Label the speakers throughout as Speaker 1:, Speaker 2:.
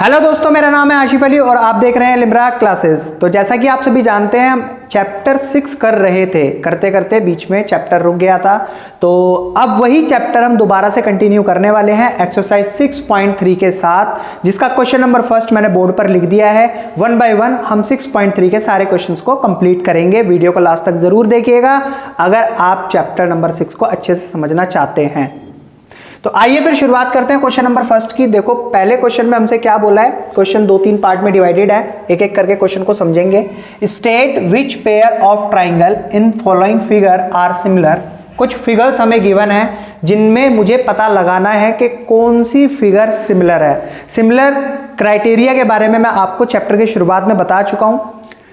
Speaker 1: Hello दोस्तों, मेरा नाम है आशिफ अली और आप देख रहे हैं लिम्रा क्लासेस। तो जैसा कि आप सभी जानते हैं, हम चैप्टर 6 कर रहे थे, करते करते बीच में चैप्टर रुक गया था। तो अब वही चैप्टर हम दोबारा से कंटिन्यू करने वाले हैं एक्सरसाइज 6.3 के साथ, जिसका क्वेश्चन नंबर फर्स्ट मैंने बोर्ड पर लिख दिया है। 1 बाय 1 हम 6.3 के सारे क्वेश्चंस को कंप्लीट करेंगे। वीडियो को लास्ट तक जरूर देखिएगा अगर आप चैप्टर नंबर 6 को अच्छे से समझना चाहते हैं। तो आइए फिर शुरुआत करते हैं क्वेश्चन नंबर फर्स्ट की। देखो, पहले क्वेश्चन में हमसे क्या बोला है। क्वेश्चन 2-3 पार्ट में डिवाइडेड है, एक एक करके क्वेश्चन को समझेंगे। State which pair of triangle in following figure are similar. कुछ फिगर्स हमें गिवन है जिनमें मुझे पता लगाना है कि कौन सी फिगर सिमिलर है। सिमिलर क्राइटेरिया के बारे में मैं आपको चैप्टर की शुरुआत में बता चुका हूं।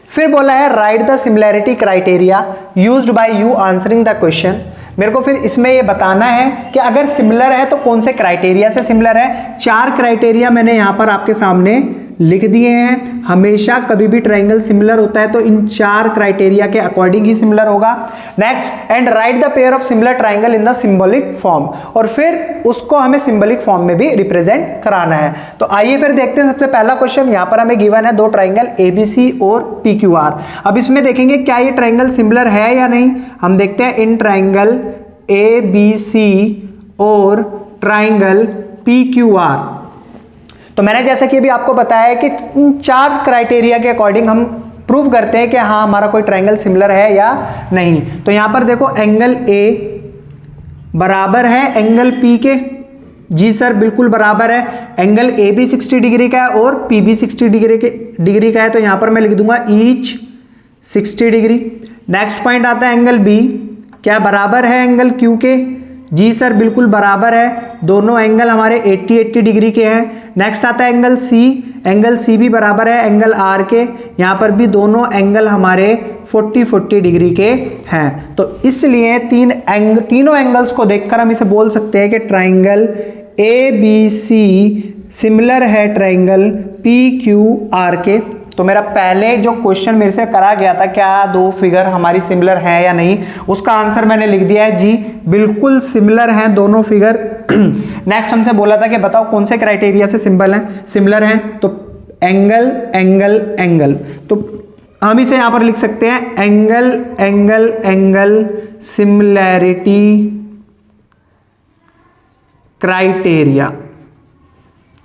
Speaker 1: फिर बोला है right the similarity criteria used by you answering the question. मेरे को फिर इसमें ये बताना है कि अगर सिमिलर है तो कौन से क्राइटेरिया से सिमिलर है। 4 क्राइटेरिया मैंने यहां पर आपके सामने लिख दिए हैं। हमेशा कभी भी ट्राइंगल सिमिलर होता है तो इन 4 क्राइटेरिया के अकॉर्डिंग ही सिमिलर होगा। Next, and right the pair of similar triangle in the symbolic form, और फिर उसको हमें सिंबॉलिक फॉर्म में भी रिप्रेजेंट कराना है। तो आइए फिर देखते हैं। सबसे पहला क्वेश्चन यहां पर हमें गिवन है 2 ट्राइंगल ABC और PQR। अब इसमें देखेंगे क्या ये ट्राइंगल सिमिलर है या नहीं। हम देखते हैं इन ट्राइंगल ABC और ट्राइंगल PQR। तो मैंने जैसा कि अभी आपको बताया है कि इन 4 क्राइटेरिया के अकॉर्डिंग हम प्रूव करते हैं कि हाँ हमारा कोई ट्राइंगल सिमिलर है या नहीं। तो यहां पर देखो, एंगल A बराबर है एंगल P के। जी सर, बिल्कुल बराबर है। एंगल AB 60 डिग्री का है और PB 60 डिग्री का है, तो यहां पर मैं लिख दूंगा ईच 60 डिग्री। नेक्स्ट पॉइंट आता है एंगल B, क्या बराबर है एंगल Q के। जी सर, बिल्कुल बराबर है। दोनों एंगल हमारे 80 डिग्री के हैं। नेक्स्ट आता है एंगल C। एंगल C भी बराबर है एंगल R के। यहाँ पर भी दोनों एंगल हमारे 40 डिग्री के हैं। तो इसलिए तीनों एंगल्स को देखकर हम इसे बोल सकते हैं कि ट्राइंगल ABC सिमिलर है ट्राइंगल PQR के। तो मेरा पहले जो क्वेश्चन मेरे से करा गया था, क्या 2 फिगर हमारी सिमिलर है या नहीं, उसका आंसर मैंने लिख दिया है। जी बिल्कुल सिमिलर हैं दोनों फिगर। नेक्स्ट हमसे बोला था कि बताओ कौन से क्राइटेरिया से सिमिलर हैं। तो एंगल एंगल एंगल, तो हम इसे यहां पर लिख सकते हैं angle angle angle similarity criteria.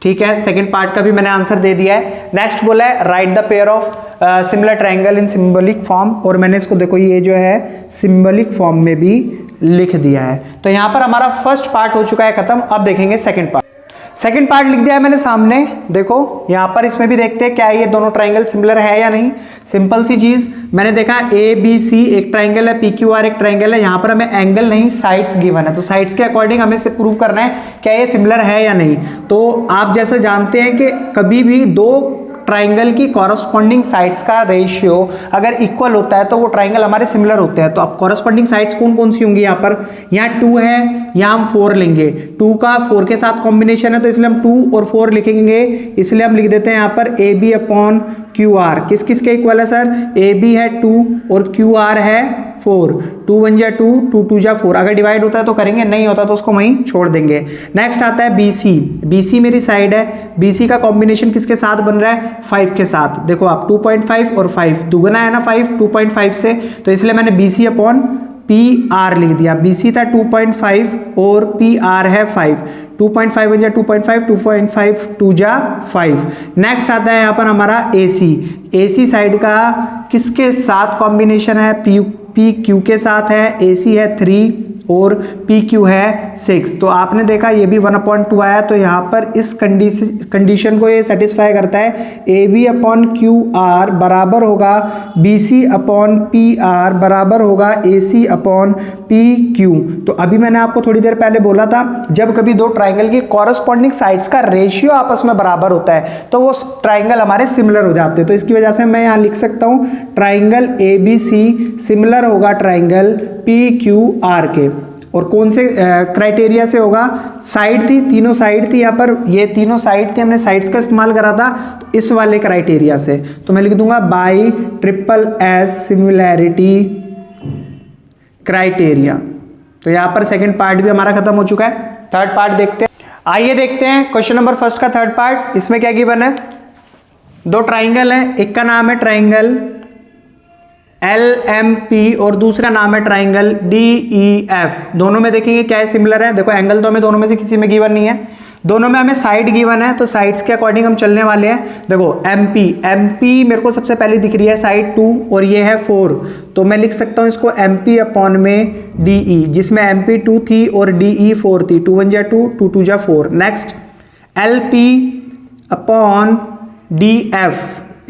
Speaker 1: ठीक है, सेकंड पार्ट का भी मैंने आंसर दे दिया है। नेक्स्ट बोला है right the pair of similar triangle in symbolic form, और मैंने इसको देखो ये जो है सिंबॉलिक फॉर्म में भी लिख दिया है। तो यहां पर हमारा फर्स्ट पार्ट हो चुका है खत्म। अब देखेंगे सेकंड पार्ट। सेकंड पार्ट लिख दिया है मैंने सामने। देखो यहां पर इसमें भी देखते हैं क्या ये दोनों ट्राइंगल सिमिलर है या नहीं। सिंपल सी चीज, मैंने देखा ABC एक ट्राइंगल है, PQR एक ट्राइंगल है। यहां पर हमें एंगल नहीं साइड्स गिवन है, तो साइड्स के अकॉर्डिंग हमें से प्रूव करना है क्या ये सिमिलर है या नहीं। तो आप जैसे जानते हैं कि कभी भी 2 ट्राइंगल की कॉरस्पॉन्डिंग साइड्स का रेशियो अगर इक्वल होता है तो वो ट्राइंगल हमारे सिमिलर होते हैं। तो अब कॉरस्पॉन्डिंग साइड्स कौन कौन सी होंगी। यहाँ पर 2 है, यहाँ हम 4 लेंगे। 2 का 4 के साथ कॉम्बिनेशन है, तो इसलिए हम 2 और 4 लिखेंगे। इसलिए हम लिख देते हैं यहाँ पर AB अपॉन QR। किस किस के इक्वल है सर। AB है 2 और QR है 4। 2 1 जा 2, 2 2 जा 4। अगर डिवाइड होता है तो करेंगे, नहीं होता तो उसको वहीं छोड़ देंगे। नेक्स्ट आता है BC। BC मेरी साइड है। BC का कॉम्बिनेशन किसके साथ बन रहा है, 5 के साथ। देखो आप 2.5 और 5 दुगना है ना 5 2.5 से, तो इसलिए मैंने BC अपॉन PR लिख दिया। BC था 2.5 और PR है 5। 2.5 1 जा 2.5, 2.5 2 जा 5। नेक्स्ट आता है यहाँ पर हमारा AC। AC साइड का किसके साथ कॉम्बिनेशन है, PQ के साथ है। AC है 3 और PQ है 6। तो आपने देखा ये भी 1/2 आया, तो यहाँ पर इस कंडीशन को ये सेटिस्फाई करता है। AB अपॉन QR बराबर होगा BC अपॉन PR बराबर होगा AC अपॉन PQ। तो अभी मैंने आपको थोड़ी देर पहले बोला था, जब कभी 2 ट्राइंगल की कॉरस्पॉन्डिंग साइड्स का रेशियो आपस में बराबर होता है तो वो ट्राइंगल हमारे सिमिलर हो जाते हैं। तो इसकी वजह से मैं यहाँ लिख सकता हूँ ट्राइंगल ABC सिमिलर होगा ट्राइंगल PQR के। और कौन से क्राइटेरिया से होगा, साइड थी, तीनों साइड थी। यहाँ पर ये तीनों साइड थी, हमने साइड्स का इस्तेमाल करा था, तो इस वाले क्राइटेरिया से। तो मैं लिख दूंगा बाई SSS सिमिलैरिटी क्राइटेरिया। तो यहाँ पर सेकंड पार्ट भी हमारा खत्म हो चुका है। थर्ड पार्ट देखते हैं। आइए देखते हैं क्वेश्चन नंबर फर्स्ट का थर्ड पार्ट। इसमें क्या गिवन है, दो ट्राइंगल है, एक का नाम है ट्राइंगल LMP और दूसरा नाम है ट्राइंगल DEF। दोनों में देखेंगे क्या है, सिमिलर है। देखो एंगल तो हमें दोनों में से किसी में गिवन नहीं है, दोनों में हमें साइड गिवन है, तो साइड्स के अकॉर्डिंग हम चलने वाले हैं। देखो MP मेरे को सबसे पहले दिख रही है साइड 2 और ये है 4, तो मैं लिख सकता हूँ इसको MP अपॉन में DE, जिसमें MP 2 थी और DE 4 थी। 2 1 जा 2, 2 2 जा 4। नेक्स्ट LP अपॉन DF,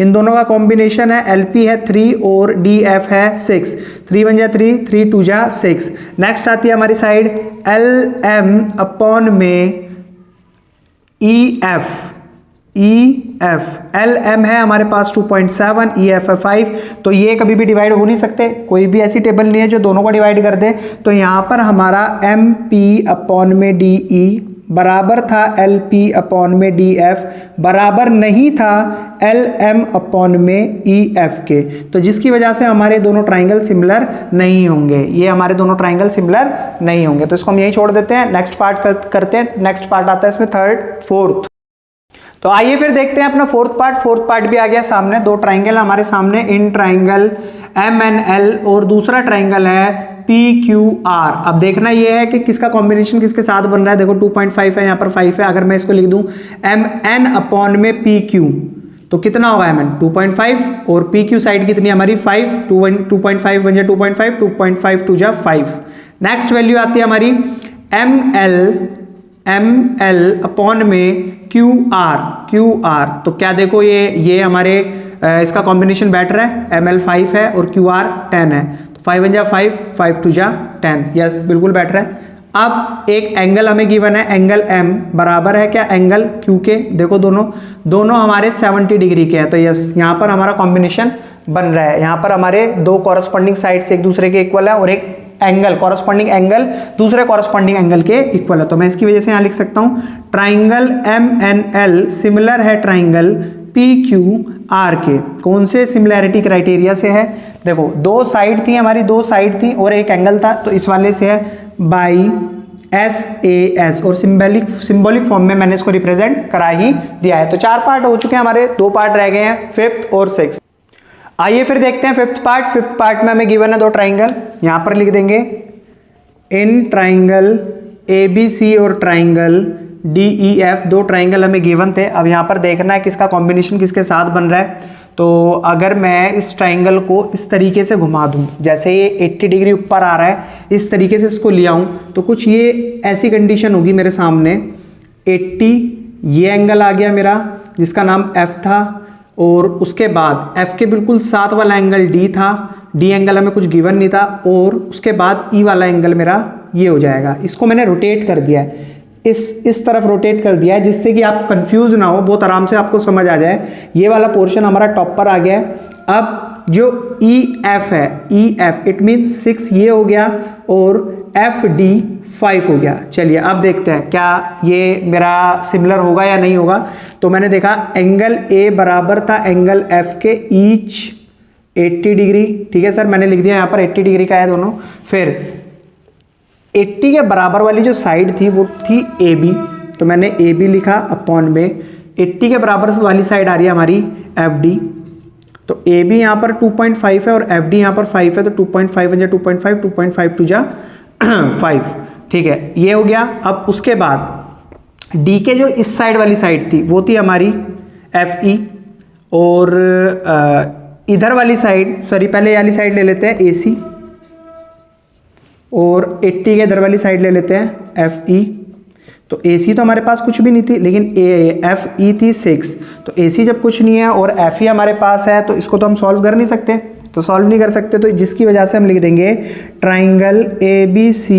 Speaker 1: इन दोनों का कॉम्बिनेशन है। LP है 3 और DF है 6। 3 1 जा 3, 3 2 जा 6। नेक्स्ट आती है हमारी साइड LM अपॉन में EF। LM है हमारे पास 2.7, EF है 5, तो ये कभी भी डिवाइड हो नहीं सकते, कोई भी ऐसी टेबल नहीं है जो दोनों को डिवाइड कर दे। तो यहाँ पर हमारा MP अपॉन में DE बराबर था LP अपॉन में DF, बराबर नहीं था LM अपॉन में EF के, तो जिसकी वजह से हमारे दोनों ट्राइंगल सिमिलर नहीं होंगे, ये हमारे दोनों ट्राइंगल सिमिलर नहीं होंगे। तो इसको हम यही छोड़ देते हैं, नेक्स्ट पार्ट करते हैं। नेक्स्ट पार्ट आता है इसमें थर्ड फोर्थ। तो आइए फिर देखते हैं अपना फोर्थ पार्ट भी आ गया सामने। दो ट्राइंगल हमारे सामने, इन ट्राइंगल MNL और दूसरा ट्राइंगल है PQR। अब देखना ये है कि किसका कॉम्बिनेशन किसके साथ बन रहा है। देखो 2.5 है, यहाँ पर 5 है। अगर मैं इसको लिख दूं MN अपॉन में PQ, तो कितना होगा MN 2.5 और PQ साइड कितनी है हमारी 5। 2.5 1 जा 2.5, 2.5 2 जा 5। नेक्स्ट वैल्यू आती है हमारी ML अपॉन में QR। तो क्या देखो ये हमारे इसका कॉम्बिनेशन बैटर है। ML 5 है और QR 10 है, तो 5 1 जा 5, 5 2 जा 10। यस बिल्कुल बैटर है। अब एक एंगल हमें गिवन है, एंगल M बराबर है क्या एंगल Q के। देखो दोनों हमारे 70 डिग्री के हैं, तो यस यहाँ पर हमारा कॉम्बिनेशन बन रहा है। यहाँ पर हमारे दो कॉरस्पॉन्डिंग साइड्स एक दूसरे के इक्वल है और एक एंगल कॉरस्पॉन्डिंग एंगल दूसरे कॉरस्पॉन्डिंग एंगल के इक्वल है, तो मैं इसकी वजह से यहाँ लिख सकता हूँ ट्राइंगल MNL सिमिलर है ट्राइंगल PQR के। कौन से सिमिलैरिटी क्राइटेरिया से है, देखो दो साइड थी हमारी, दो साइड थी और एक एंगल था, तो इस वाले से है बाई SAS और सिंबॉलिक फॉर्म में मैंने इसको रिप्रेजेंट करा ही दिया है। तो 4 पार्ट हो चुके हैं हमारे, 2 पार्ट रह गए हैं, 5th और 6th। आइए फिर देखते हैं 5th पार्ट में हमें गिवन है दो ट्राइंगल, यहां पर लिख देंगे इन ट्राइंगल ABC और ट्राइंगल DEF। दो ट्राइंगल हमें गिवन थे। अब यहां पर देखना है किसका कॉम्बिनेशन किसके साथ बन रहा है। तो अगर मैं इस ट्राइंगल को इस तरीके से घुमा दूं, जैसे ये 80 डिग्री ऊपर आ रहा है, इस तरीके से इसको ले आऊं, तो कुछ ये ऐसी कंडीशन होगी मेरे सामने। 80 ये एंगल आ गया मेरा जिसका नाम F था, और उसके बाद F के बिल्कुल साथ वाला एंगल D था। D एंगल हमें कुछ गिवन नहीं था, और उसके बाद E वाला एंगल मेरा ये हो जाएगा। इसको मैंने रोटेट कर दिया है, इस तरफ रोटेट कर दिया है, जिससे कि आप कंफ्यूज ना हो, बहुत आराम से आपको समझ आ जाए। ये वाला पोर्शन हमारा टॉप पर आ गया है। अब जो EF है, EF इट मीन्स 6 ये हो गया और FD 5 हो गया। चलिए अब देखते हैं क्या ये मेरा सिमिलर होगा या नहीं होगा। तो मैंने देखा एंगल A बराबर था एंगल F के ईच 80 डिग्री। ठीक है सर, मैंने लिख दिया यहाँ पर 80 डिग्री का है दोनों। फिर 80 के बराबर वाली जो साइड थी वो थी AB, तो मैंने AB लिखा अपॉन में 80 के बराबर वाली साइड आ रही है हमारी FD। तो AB यहाँ पर 2.5 है और FD यहाँ पर 5 है, तो 2.5 जा 2.5, 2.5 2 जा 5। ठीक है, ये हो गया। अब उसके बाद D के जो इस साइड वाली साइड थी वो थी हमारी FE, और इधर वाली साइड, सॉरी पहले वाली साइड ले लेते हैं AC, और 80 के इधर वाली साइड ले लेते हैं FE। तो AC तो हमारे पास कुछ भी नहीं थी, लेकिन FE थी 6। तो AC जब कुछ नहीं है और FE हमारे पास है, तो इसको तो हम सॉल्व कर नहीं सकते, तो सॉल्व नहीं कर सकते, तो जिसकी वजह से हम लिख देंगे triangle ABC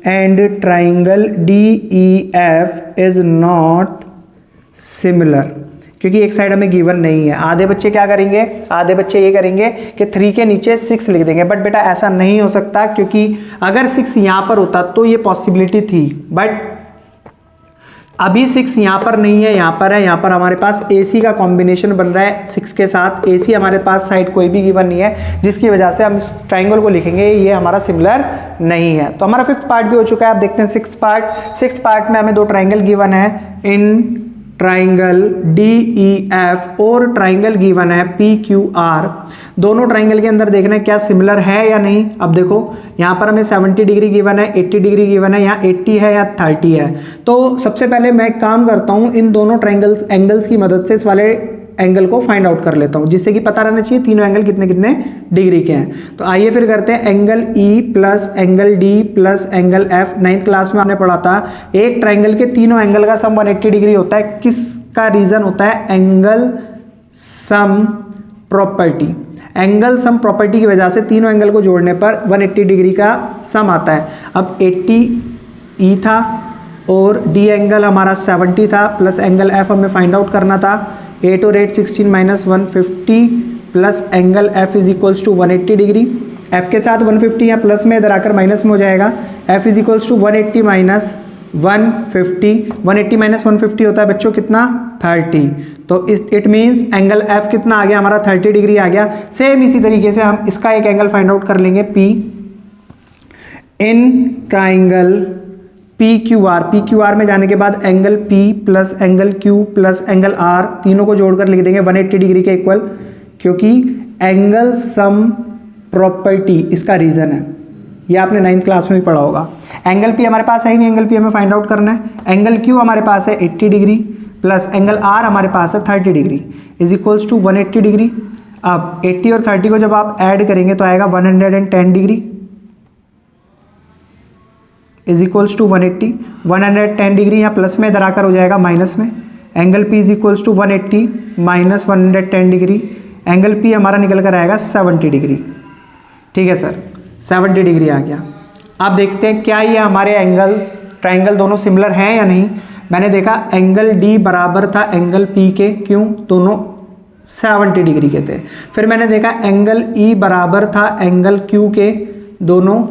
Speaker 1: and triangle DEF is not similar, क्योंकि एक साइड हमें गिवन नहीं है। आधे बच्चे क्या करेंगे, आधे बच्चे ये करेंगे कि 3 के नीचे 6 लिख देंगे, बट बेटा ऐसा नहीं हो सकता, क्योंकि अगर 6 यहाँ पर होता तो ये पॉसिबिलिटी थी, बट अभी 6 यहाँ पर नहीं है, यहाँ पर है, यहाँ पर हमारे पास AC का कॉम्बिनेशन बन रहा है 6 के साथ। AC हमारे पास साइड कोई भी गिवन नहीं है, जिसकी वजह से हम इस ट्राइंगल को लिखेंगे ये हमारा सिमिलर नहीं है। तो हमारा 5th पार्ट भी हो चुका है। आप देखते हैं 6th पार्ट में हमें 2 ट्राइंगल गिवन है, इन ट्राइंगल DEF और ट्राइंगल गिवन है PQR। दोनों ट्राइंगल के अंदर देखना है क्या सिमिलर है या नहीं। अब देखो यहाँ पर हमें 70 डिग्री गिवन है, 80 डिग्री गिवन है, यहाँ 80 है या 30 है। तो सबसे पहले मैं एक काम करता हूँ, इन दोनों ट्राइंगल्स एंगल्स की मदद से इस वाले एंगल को फाइंड आउट कर लेता हूँ, जिससे कि पता रहना चाहिए तीनों एंगल कितने कितने डिग्री के हैं। तो आइए फिर करते हैं angle E plus angle D plus angle F। 9th class में आपने पढ़ा था एक ट्राइंगल के तीनों एंगल का सम 180 डिग्री होता है। किसका रीजन होता है? Angle sum property. Angle sum property की वजह से तीनों एंगल को जोड़ने पर 180 डिग्री का सम आता है। अब 80 E था और D एंगल हमारा 70 था, प्लस एंगल F हमें फाइंड आउट करना था। 8 और 8 16 minus 150 plus angle F is equals to 180 degree. F के साथ 150 या प्लस में इधर आकर माइनस में हो जाएगा। F is equals to 180 minus 150। 180 minus 150 होता है बच्चों कितना? 30। तो इट मीन्स एंगल F कितना आ गया हमारा? 30 डिग्री आ गया। सेम इसी तरीके से हम इसका एक एंगल फाइंड आउट कर लेंगे P इन ट्राइंगल PQR में जाने के बाद angle P plus angle Q plus angle R तीनों को जोड़कर लिख देंगे 180 डिग्री के इक्वल, क्योंकि एंगल सम प्रॉपर्टी इसका रीजन है। ये आपने 9th क्लास में भी पढ़ा होगा। एंगल P हमारे पास है ही नहीं, एंगल P हमें फाइंड आउट करना है। एंगल Q हमारे पास है 80 डिग्री प्लस एंगल R हमारे पास है 30 degree is equals to 180 degree. अब 80 और 30 को जब आप ऐड करेंगे तो आएगा 110 degree is equals to 180। 110 degree यहाँ प्लस में इधर आकर हो जाएगा माइनस में। Angle P is equals to 180 minus 110 degree. Angle P हमारा निकल कर आएगा 70 डिग्री। ठीक है सर, 70 डिग्री आ गया। आप देखते हैं क्या ये हमारे एंगल ट्राइंगल दोनों सिमिलर हैं या नहीं। मैंने देखा एंगल D बराबर था एंगल P के, क्यों? दोनों 70 डिग्री के थे। फिर मैंने देखा एंगल E बराबर था एंगल Q के, दोनों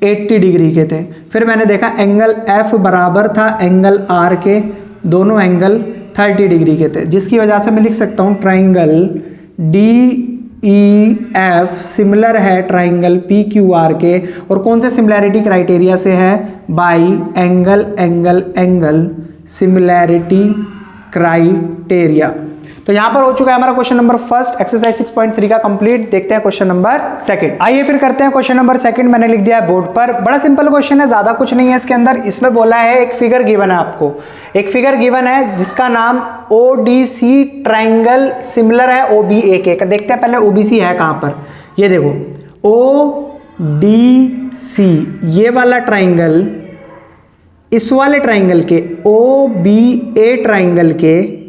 Speaker 1: 80 डिग्री के थे। फिर मैंने देखा एंगल F बराबर था एंगल R के, दोनों एंगल 30 डिग्री के थे, जिसकी वजह से मैं लिख सकता हूँ ट्राइंगल DEF सिमिलर है ट्राइंगल PQR के। और कौन से सिमिलैरिटी क्राइटेरिया से है? By angle angle angle similarity criteria. तो यहां पर हो चुका है हमारा क्वेश्चन नंबर फर्स्ट एक्सरसाइज 6.3 का कंप्लीट। देखते हैं क्वेश्चन नंबर सेकंड। आइए फिर करते हैं क्वेश्चन नंबर सेकंड। मैंने लिख दिया है बोर्ड पर। बड़ा सिंपल क्वेश्चन है, ज्यादा कुछ नहीं है इसके अंदर। इसमें बोला है एक फिगर गिवन है आपको, एक फिगर गिवन है जिसका नाम ODC ट्राइंगल सिमिलर है OBA के। देखते हैं पहले OBC है कहां पर। ये देखो ODC ये वाला ट्राइंगल इस वाले ट्राइंगल के OBA ट्राइंगल के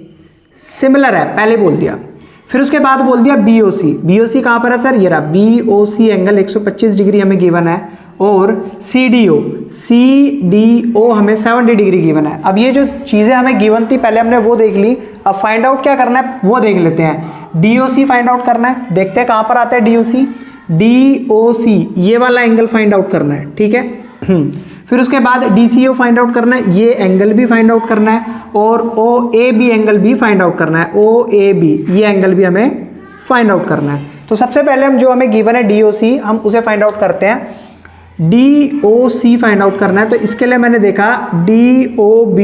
Speaker 1: सिमिलर है, पहले बोल दिया। फिर उसके बाद बोल दिया BOC कहां पर है सर? ये रहा BOC एंगल 125 डिग्री हमें गिवन है। और CDO हमें 70 डिग्री गिवन है। अब ये जो चीजें हमें गिवन थी पहले हमने वो देख ली, अब फाइंड आउट क्या करना है वो देख लेते हैं। DOC फाइंड आउट करना है। देखते हैं कहां पर आता है DOC ये वाला एंगल फाइंड आउट करना है। ठीक है, फिर उसके बाद DCO फाइंड आउट करना है, ये एंगल भी फाइंड आउट करना है। और OAB एंगल भी फाइंड आउट करना है, OAB ये एंगल भी हमें फाइंड आउट करना है। तो सबसे पहले हम जो हमें गिवन है DOC हम उसे फाइंड आउट करते हैं। DOC फाइंड आउट करना है, तो इसके लिए मैंने देखा DOB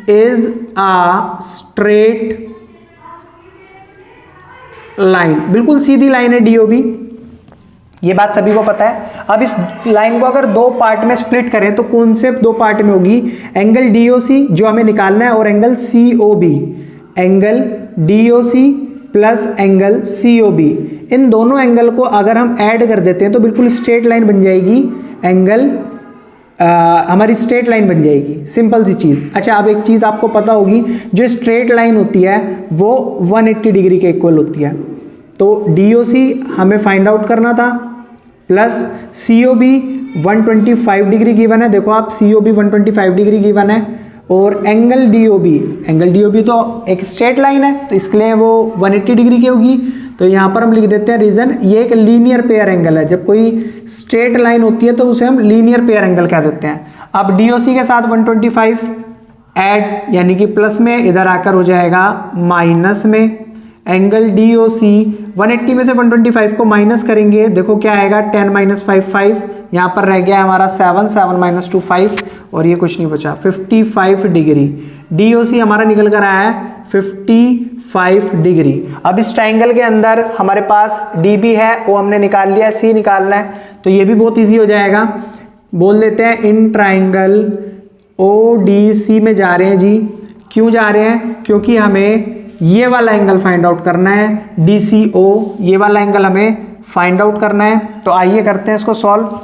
Speaker 1: is a straight line, बिल्कुल सीधी लाइन है DOB, ये बात सभी को पता है। अब इस लाइन को अगर दो पार्ट में स्प्लिट करें तो कौन से दो पार्ट में होगी? एंगल DOC जो हमें निकालना है और angle COB। Angle DOC plus angle COB, इन दोनों एंगल को अगर हम ऐड कर देते हैं तो बिल्कुल स्ट्रेट लाइन बन जाएगी। एंगल हमारी स्ट्रेट लाइन बन जाएगी, सिंपल सी चीज़। अच्छा, अब एक चीज़ आपको पता होगी, जो स्ट्रेट लाइन होती है वो 180 डिग्री के इक्वल होती है। तो DOC हमें फाइंड आउट करना था प्लस COB 125 डिग्री गिवन है। देखो आप COB 125 डिग्री गिवन है और एंगल DOB तो एक स्ट्रेट लाइन है तो इसके लिए वो 180 डिग्री की होगी। तो यहाँ पर हम लिख देते हैं रीजन, ये एक लीनियर पेयर एंगल है। जब कोई स्ट्रेट लाइन होती है तो उसे हम लीनियर पेयर एंगल कह देते हैं। अब DOC के साथ 125 ऐड यानी कि प्लस में, इधर आकर हो जाएगा माइनस में। एंगल DOC 180 में से 125 को माइनस करेंगे, देखो क्या आएगा 10 माइनस 5 5, यहाँ पर रह गया हमारा 7 7 माइनस 2 5 और ये कुछ नहीं बचा 55 डिग्री। DOC हमारा निकल कर आया है 55 डिग्री। अब इस ट्राइंगल के अंदर हमारे पास DB है, वो हमने निकाल लिया, C निकालना है तो ये भी बहुत ईजी हो जाएगा। बोल देते हैं इन ट्राइंगल ODC में जा रहे हैं जी। क्यों जा रहे हैं? क्योंकि हमें ये वाला एंगल फाइंड आउट करना है, DCO, ये वाला एंगल हमें फाइंड आउट करना है। तो आइए करते हैं इसको solve.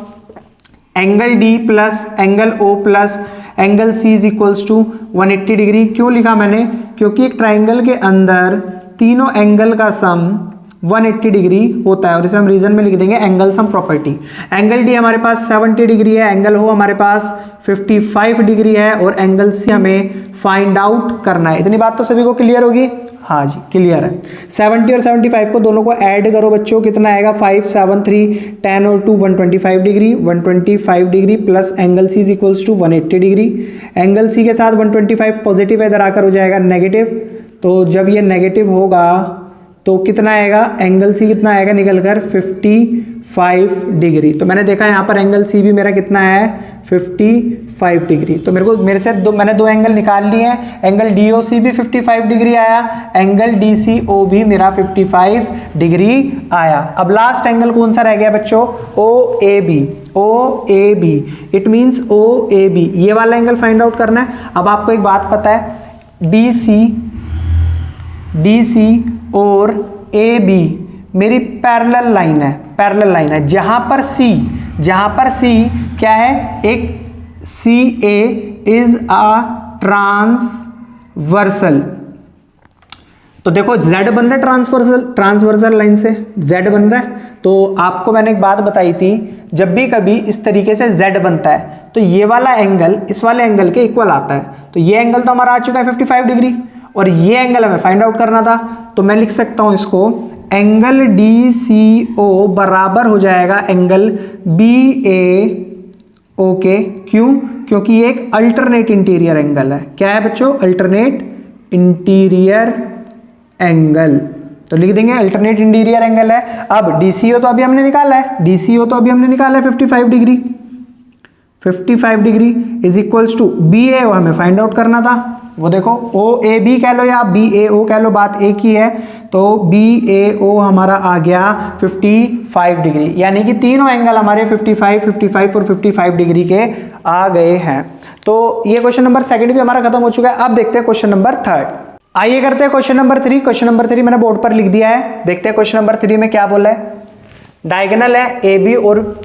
Speaker 1: Angle D plus angle O plus angle C is equals to 180 degree. क्यों लिखा मैंने? क्योंकि एक ट्राइंगल के अंदर तीनों एंगल का सम 180 डिग्री होता है और इसे हम रीजन में लिख देंगे angle sum property. Angle D हमारे पास 70 डिग्री है, एंगल O हमारे पास 55 डिग्री है और एंगल C हमें फाइंड आउट करना है। इतनी बात तो सभी को क्लियर होगी? हाँ जी क्लियर है। 70 और 75 को दोनों को ऐड करो बच्चों, कितना आएगा 5 7 3 10 और 2 125 degree. 125 degree plus angle C is equals to 180 degree. Angle C के साथ 125 पॉजिटिव है, इधर आकर हो जाएगा नेगेटिव। तो जब ये नेगेटिव होगा तो कितना आएगा? एंगल C कितना आएगा निकल कर 55 डिग्री। तो मैंने देखा यहाँ पर एंगल C भी मेरा कितना है 55 डिग्री। तो मेरे से मैंने दो एंगल निकाल लिए हैं। एंगल DOC भी 55 डिग्री आया, एंगल DCO भी मेरा 55 डिग्री आया। अब लास्ट एंगल कौन सा रह गया बच्चों? OAB। OAB it means OAB, ये वाला एंगल फाइंड आउट करना है। अब आपको एक बात पता है, DC और AB मेरी पैरेलल लाइन है, जहां पर C क्या है? एक CA इज अ ट्रांसवर्सल। तो देखो Z बन रहा है ट्रांसवर्सल लाइन से Z बन रहा है। तो आपको मैंने एक बात बताई थी, जब भी कभी इस तरीके से Z बनता है तो ये वाला एंगल इस वाले एंगल के इक्वल आता है। तो ये एंगल तो हमारा आ चुका है 55 डिग्री और ये एंगल हमें फाइंड आउट करना था। तो मैं लिख सकता हूं इसको, एंगल DCO बराबर हो जाएगा एंगल BAO के। क्यों? क्योंकि ये एक अल्टरनेट इंटीरियर एंगल है। क्या है बच्चों? Alternate interior angle. तो लिख देंगे अल्टरनेट इंटीरियर एंगल है। अब DCO तो अभी हमने निकाला है 55 degree. 55 degree is equals to BAO हमें फाइंड आउट करना था। वो देखो OAB कह लो या BAO कह लो, बात एक ही है। तो BAO हमारा आ गया 55 डिग्री, यानी कि तीनों एंगल हमारे 55, 55 और 55 डिग्री के आ गए हैं। तो ये क्वेश्चन नंबर सेकंड भी हमारा खत्म हो चुका है। अब देखते हैं क्वेश्चन नंबर थर्ड। आइए करते हैं क्वेश्चन नंबर 3। क्वेश्चन नंबर 3 मैंने बोर्ड पर लिख दिया है। देखते हैं क्वेश्चन नंबर 3 में क्या बोला है। डायगोनल है AB और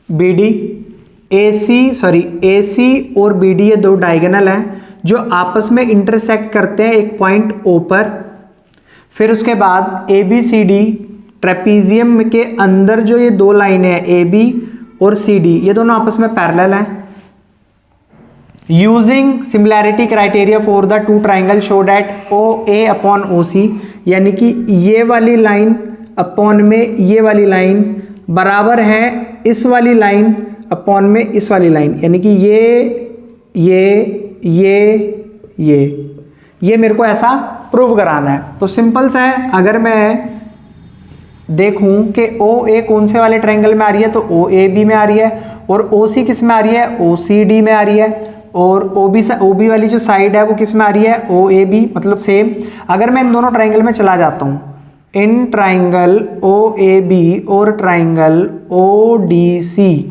Speaker 1: BD, AC और BD ये दो डायगोनल हैं जो आपस में इंटरसेक्ट करते हैं एक पॉइंट O पर। फिर उसके बाद ABCD ट्रेपीजियम के अंदर जो ये दो लाइनें हैं AB और CD, ये दोनों आपस में पैरेलल हैं। Using similarity criteria for the two triangle show that OA upon OC, यानी कि ये वाली लाइन अपॉन में ये वाली लाइन बराबर है इस वाली लाइन अपॉन में इस वाली लाइन, यानी कि ये मेरे को ऐसा प्रूव कराना है। तो सिंपल सा है, अगर मैं देखूं कि OA कौन से वाले ट्रायंगल में आ रही है तो OAB में आ रही है, और OC किस में आ रही है OCD में आ रही है, और OB वाली जो साइड है वो किस में आ रही है OAB, मतलब सेम। अगर मैं इन दोनों ट्रायंगल में चला जाता हूं, इन ट्रायंगल OAB और ट्रायंगल ODC,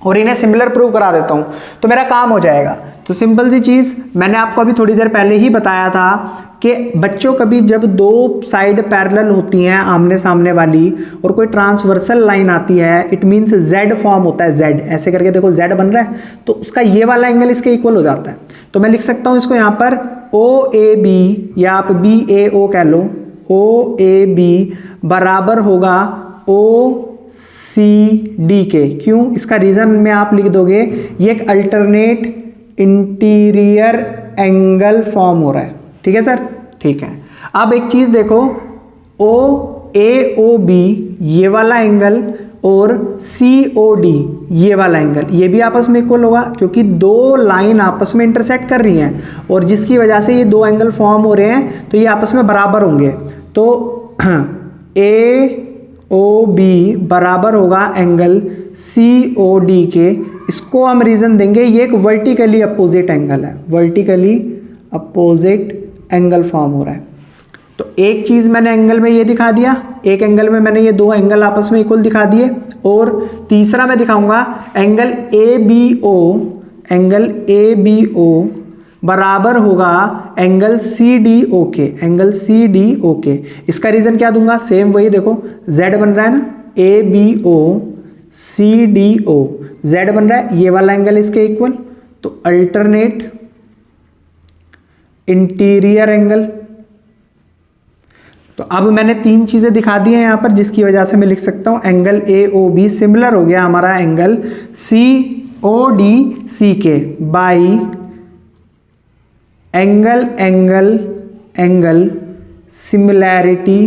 Speaker 1: और इन्हें सिमिलर प्रूव करा देता हूं, तो मेरा काम हो जाएगा। तो सिंपल सी चीज मैंने आपको अभी थोड़ी देर पहले ही बताया था कि बच्चों कभी जब दो साइड पैरेलल होती हैं आमने सामने वाली और कोई ट्रांसवर्सल लाइन आती है, इट मींस Z फॉर्म होता है। Z ऐसे करके देखो Z बन रहा है, तो उसका ये वाला एंगल इसके इक्वल हो जाता है। तो मैं लिख सकता हूं इसको यहां पर OAB या आप BAO कह लो, OAB बराबर होगा OCD के। क्यों? इसका रीजन में आप लिख दोगे, ये एक अल्टरनेट इंटीरियर एंगल फॉर्म हो रहा है। ठीक है सर, ठीक है। अब एक चीज देखो, OAOB ये वाला एंगल और COD ये वाला एंगल, ये भी आपस में इक्वल होगा क्योंकि दो लाइन आपस में इंटरसेक्ट कर रही हैं और जिसकी वजह से ये दो एंगल फॉर्म हो रहे हैं तो ये आपस में बराबर होंगे। तो AOB बराबर होगा एंगल COD के। इसको हम रीज़न देंगे ये एक वर्टिकली अपोजिट एंगल है, वर्टिकली अपोजिट एंगल फॉर्म हो रहा है। तो एक चीज़ मैंने एंगल में ये दिखा दिया, एक एंगल में मैंने ये दो एंगल आपस में इक्वल दिखा दिए, और तीसरा मैं दिखाऊंगा एंगल ABO, एंगल ABO बराबर होगा एंगल CDO के, एंगल CDO के। इसका रीज़न क्या दूंगा, सेम वही देखो Z बन रहा है ना, ABO CDO Z बन रहा है, ये वाला एंगल इसके इक्वल, तो अल्टरनेट इंटीरियर एंगल। तो अब मैंने तीन चीज़ें दिखा दी हैं यहाँ पर जिसकी वजह से मैं लिख सकता हूँ एंगल AOB सिमिलर हो गया हमारा एंगल CODC के बाई एंगल सिमिलैरिटी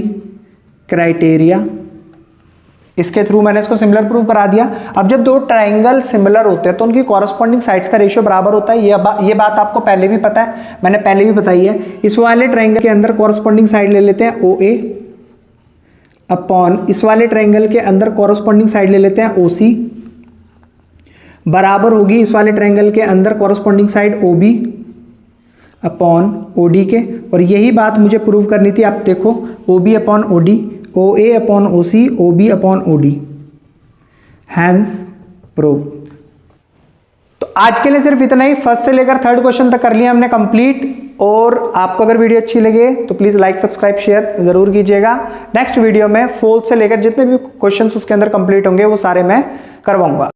Speaker 1: क्राइटेरिया। इसके थ्रू मैंने इसको सिमिलर प्रूव करा दिया। अब जब दो ट्राइंगल सिमिलर होते हैं तो उनकी कॉरस्पॉन्डिंग साइड्स का रेशियो बराबर होता है। ये बात आपको पहले भी पता है, मैंने पहले भी बताई है। इस वाले ट्राइंगल के अंदर कॉरस्पॉन्डिंग साइड ले लेते हैं OA अपॉन इस वाले ट्राइंगल के अंदर कॉरस्पॉन्डिंग साइड ले लेते हैं OC बराबर होगी इस वाले ट्राइंगल के अंदर corresponding side OB upon OD के। और यही बात मुझे प्रूव करनी थी। आप देखो OB upon OD, OA upon OC, OB upon OD, hence prove. तो आज के लिए सिर्फ इतना ही। फर्स्ट से लेकर थर्ड क्वेश्चन तक कर लिया हमने कंप्लीट। और आपको अगर वीडियो अच्छी लगे तो प्लीज़ लाइक सब्सक्राइब शेयर ज़रूर कीजिएगा। नेक्स्ट वीडियो में फोर्थ से लेकर जितने भी क्वेश्चंस उसके अंदर कंप्लीट होंगे वो सारे मैं करवाऊंगा।